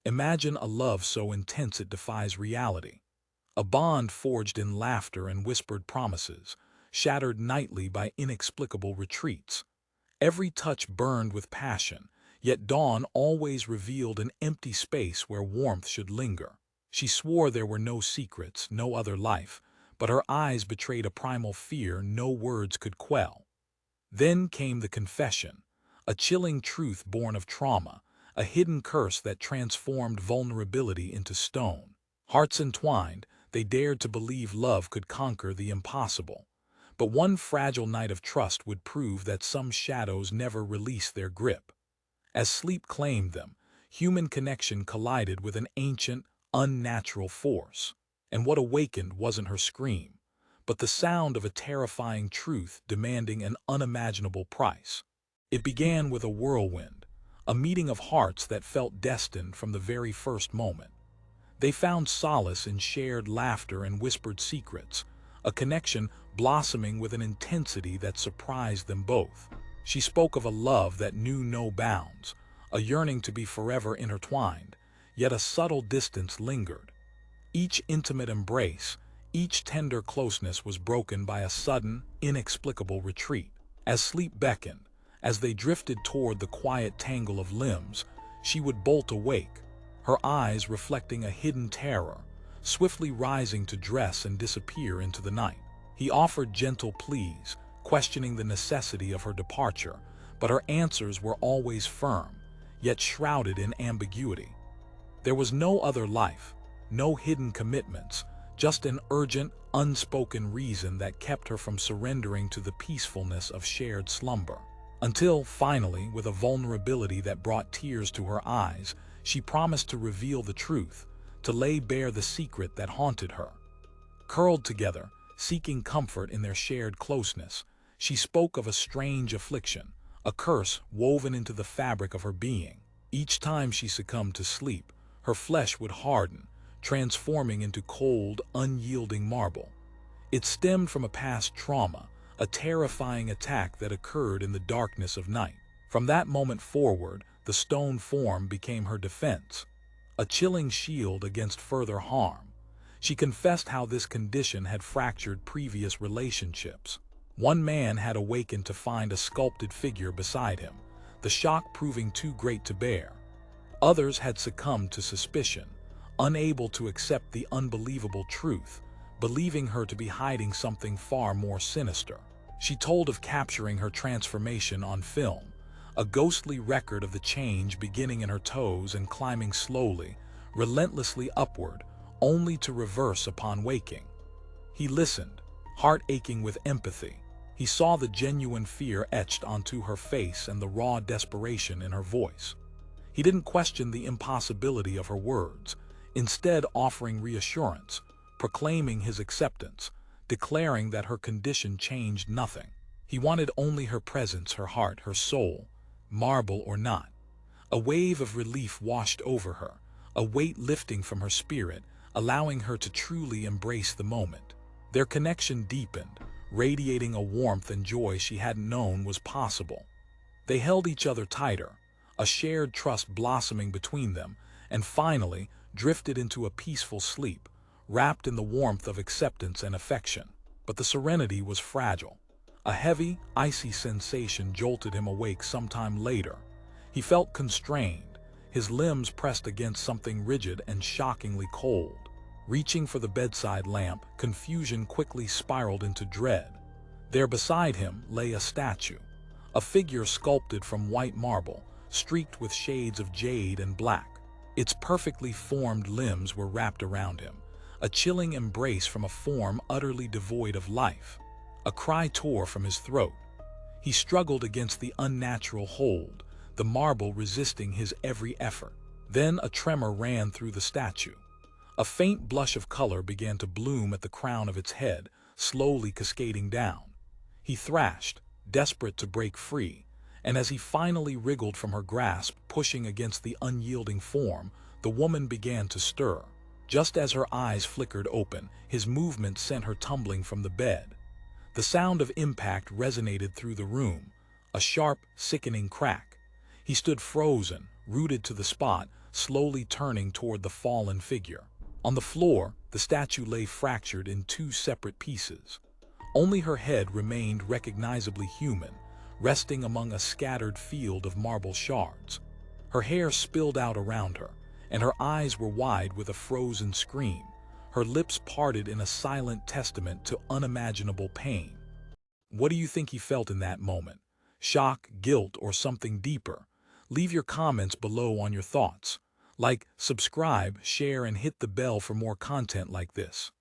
Imagine a love so intense it defies reality. A bond forged in laughter and whispered promises, shattered nightly by inexplicable retreats. Every touch burned with passion, yet dawn always revealed an empty space where warmth should linger. She swore there were no secrets, no other life, but her eyes betrayed a primal fear no words could quell. Then came the confession, a chilling truth born of trauma, a hidden curse that transformed vulnerability into stone. Hearts entwined, they dared to believe love could conquer the impossible. But one fragile night of trust would prove that some shadows never release their grip. As sleep claimed them, human connection collided with an ancient, unnatural force. And what awakened wasn't her scream, but the sound of a terrifying truth demanding an unimaginable price. It began with a whirlwind, a meeting of hearts that felt destined from the very first moment. They found solace in shared laughter and whispered secrets, a connection blossoming with an intensity that surprised them both. She spoke of a love that knew no bounds, a yearning to be forever intertwined, yet a subtle distance lingered. Each intimate embrace, each tender closeness was broken by a sudden, inexplicable retreat. As sleep beckoned, as they drifted toward the quiet tangle of limbs, she would bolt awake, her eyes reflecting a hidden terror, swiftly rising to dress and disappear into the night. He offered gentle pleas, questioning the necessity of her departure, but her answers were always firm, yet shrouded in ambiguity. There was no other life, no hidden commitments, just an urgent, unspoken reason that kept her from surrendering to the peacefulness of shared slumber. Until, finally, with a vulnerability that brought tears to her eyes, she promised to reveal the truth, to lay bare the secret that haunted her. Curled together, seeking comfort in their shared closeness, she spoke of a strange affliction, a curse woven into the fabric of her being. Each time she succumbed to sleep, her flesh would harden, transforming into cold, unyielding marble. It stemmed from a past trauma, a terrifying attack that occurred in the darkness of night. From that moment forward, the stone form became her defense, a chilling shield against further harm. She confessed how this condition had fractured previous relationships. One man had awakened to find a sculpted figure beside him, the shock proving too great to bear. Others had succumbed to suspicion, unable to accept the unbelievable truth, believing her to be hiding something far more sinister. She told of capturing her transformation on film, a ghostly record of the change beginning in her toes and climbing slowly, relentlessly upward, only to reverse upon waking. He listened, heart aching with empathy. He saw the genuine fear etched onto her face and the raw desperation in her voice. He didn't question the impossibility of her words, instead offering reassurance, proclaiming his acceptance, declaring that her condition changed nothing. He wanted only her presence, her heart, her soul, marble or not. A wave of relief washed over her, a weight lifting from her spirit, allowing her to truly embrace the moment. Their connection deepened, radiating a warmth and joy she hadn't known was possible. They held each other tighter, a shared trust blossoming between them, and finally drifted into a peaceful sleep, wrapped in the warmth of acceptance and affection. But the serenity was fragile. A heavy, icy sensation jolted him awake sometime later. He felt constrained, his limbs pressed against something rigid and shockingly cold. Reaching for the bedside lamp, confusion quickly spiraled into dread. There beside him lay a statue, a figure sculpted from white marble, streaked with shades of jade and black. Its perfectly formed limbs were wrapped around him, a chilling embrace from a form utterly devoid of life. A cry tore from his throat. He struggled against the unnatural hold, the marble resisting his every effort. Then a tremor ran through the statue. A faint blush of color began to bloom at the crown of its head, slowly cascading down. He thrashed, desperate to break free, and as he finally wriggled from her grasp, pushing against the unyielding form, the woman began to stir. Just as her eyes flickered open, his movement sent her tumbling from the bed. The sound of impact resonated through the room, a sharp, sickening crack. He stood frozen, rooted to the spot, slowly turning toward the fallen figure. On the floor, the statue lay fractured in two separate pieces. Only her head remained recognizably human, resting among a scattered field of marble shards. Her hair spilled out around her, and her eyes were wide with a frozen scream, her lips parted in a silent testament to unimaginable pain. What do you think he felt in that moment? Shock, guilt, or something deeper? Leave your comments below on your thoughts. Like, subscribe, share, and hit the bell for more content like this.